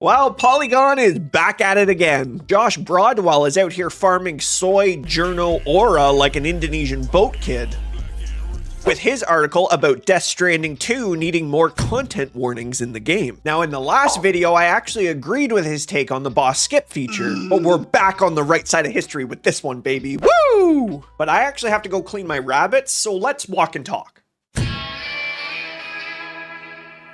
Well, Polygon is back at it again. Josh Broadwell is out here farming soy journo aura like an Indonesian boat kid, with his article about Death Stranding 2 needing more content warnings in the game. Now, in the last video, I actually agreed with his take on the boss skip feature, but we're back on the right side of history with this one, baby. Woo! But I actually have to go clean my rabbits, so let's walk and talk.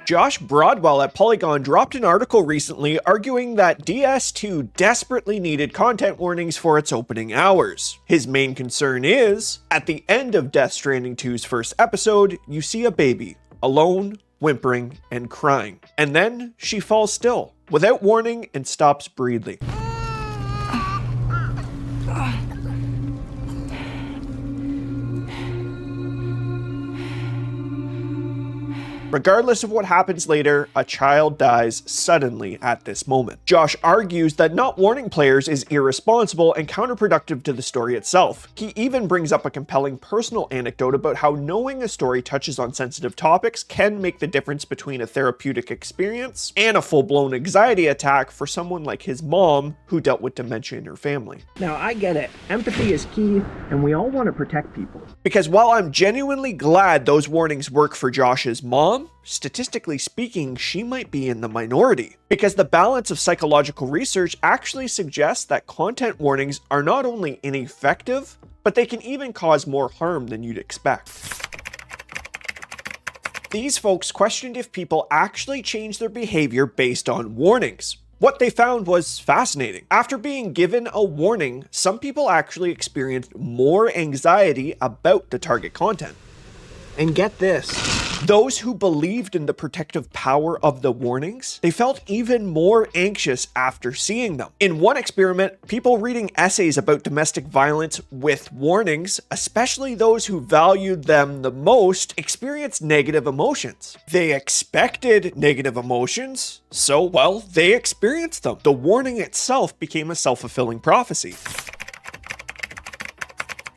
Josh Broadwell at Polygon dropped an article recently arguing that DS2 desperately needed content warnings for its opening hours. His main concern is, at the end of Death Stranding 2's first episode, you see a baby, alone, whimpering, and crying. And then she falls still, without warning, and stops breathing. Regardless of what happens later, a child dies suddenly at this moment. Josh argues that not warning players is irresponsible and counterproductive to the story itself. He even brings up a compelling personal anecdote about how knowing a story touches on sensitive topics can make the difference between a therapeutic experience and a full-blown anxiety attack for someone like his mom who dealt with dementia in her family. Now, I get it. Empathy is key, and we all want to protect people. Because while I'm genuinely glad those warnings work for Josh's mom, statistically speaking, she might be in the minority, because the balance of psychological research actually suggests that content warnings are not only ineffective, but they can even cause more harm than you'd expect. These folks questioned if people actually change their behavior based on warnings. What they found was fascinating. After being given a warning, some people actually experienced more anxiety about the target content. And get this, those who believed in the protective power of the warnings, they felt even more anxious after seeing them. In one experiment, people reading essays about domestic violence with warnings, especially those who valued them the most, experienced negative emotions. They expected negative emotions, so well, they experienced them. The warning itself became a self-fulfilling prophecy.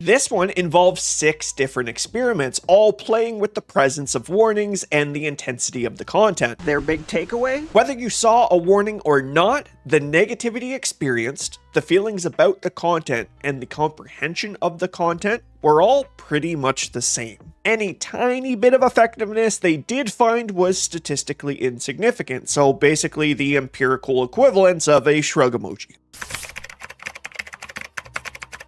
This one involves 6 different experiments, all playing with the presence of warnings and the intensity of the content. Their big takeaway? Whether you saw a warning or not, the negativity experienced, the feelings about the content, and the comprehension of the content were all pretty much the same. Any tiny bit of effectiveness they did find was statistically insignificant, so basically the empirical equivalence of a shrug emoji.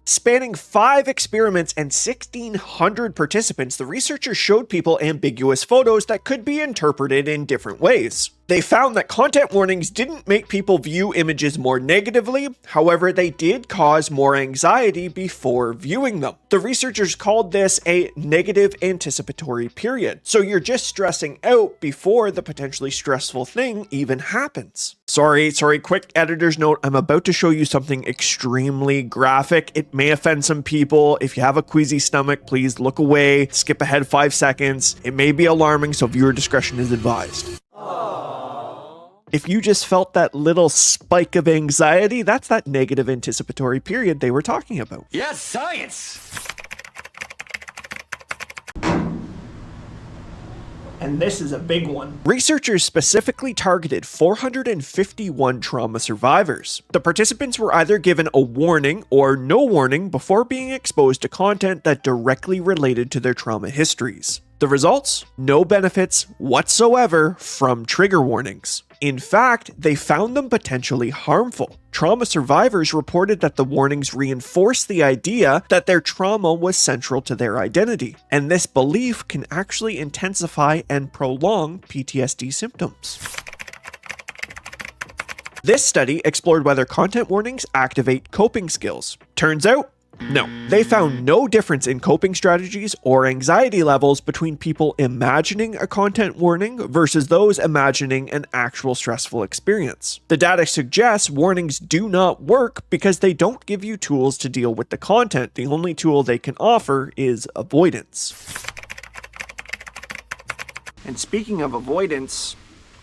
Spanning 5 experiments and 1,600 participants, the researchers showed people ambiguous photos that could be interpreted in different ways. They found that content warnings didn't make people view images more negatively, however, they did cause more anxiety before viewing them. The researchers called this a negative anticipatory period. So you're just stressing out before the potentially stressful thing even happens. Sorry, quick editor's note, I'm about to show you something extremely graphic. It may offend some people. If you have a queasy stomach, please look away, skip ahead 5 seconds. It may be alarming, so viewer discretion is advised. If you just felt that little spike of anxiety, that's that negative anticipatory period they were talking about. Yes, science! And this is a big one. Researchers specifically targeted 451 trauma survivors. The participants were either given a warning or no warning before being exposed to content that directly related to their trauma histories. The results? No benefits whatsoever from trigger warnings. In fact, they found them potentially harmful. Trauma survivors reported that the warnings reinforced the idea that their trauma was central to their identity, and this belief can actually intensify and prolong PTSD symptoms. This study explored whether content warnings activate coping skills. Turns out, no. They found no difference in coping strategies or anxiety levels between people imagining a content warning versus those imagining an actual stressful experience. The data suggests warnings do not work because they don't give you tools to deal with the content. The only tool they can offer is avoidance. And speaking of avoidance,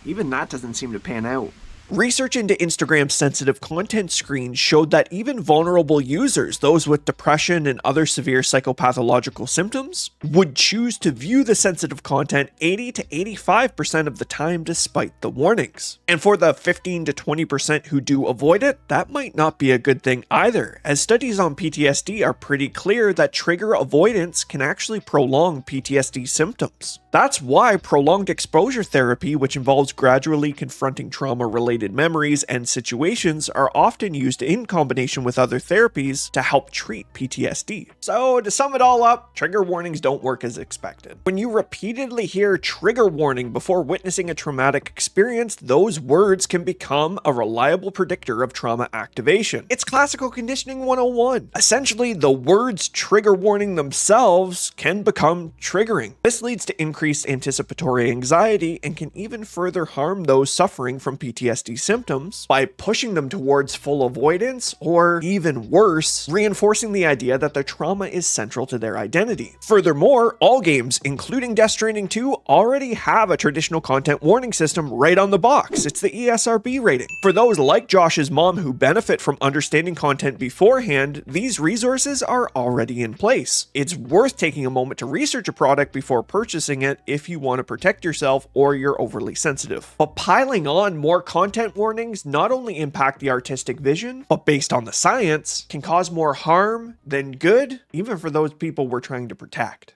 even that doesn't seem to pan out. Research into Instagram's sensitive content screens showed that even vulnerable users, those with depression and other severe psychopathological symptoms, would choose to view the sensitive content 80 to 85% of the time despite the warnings. And for the 15 to 20% who do avoid it, that might not be a good thing either, as studies on PTSD are pretty clear that trigger avoidance can actually prolong PTSD symptoms. That's why prolonged exposure therapy, which involves gradually confronting trauma-related memories and situations, are often used in combination with other therapies to help treat PTSD. So to sum it all up, trigger warnings don't work as expected. When you repeatedly hear trigger warning before witnessing a traumatic experience, those words can become a reliable predictor of trauma activation. It's classical conditioning 101. Essentially, the words trigger warning themselves can become triggering. This leads to increased anticipatory anxiety and can even further harm those suffering from PTSD symptoms by pushing them towards full avoidance, or even worse, reinforcing the idea that their trauma is central to their identity. Furthermore, all games, including Death Stranding 2, already have a traditional content warning system right on the box. It's the ESRB rating. For those like Josh's mom who benefit from understanding content beforehand, these resources are already in place. It's worth taking a moment to research a product before purchasing it if you want to protect yourself or you're overly sensitive. But piling on more content warnings not only impact the artistic vision, but based on the science, can cause more harm than good, even for those people we're trying to protect.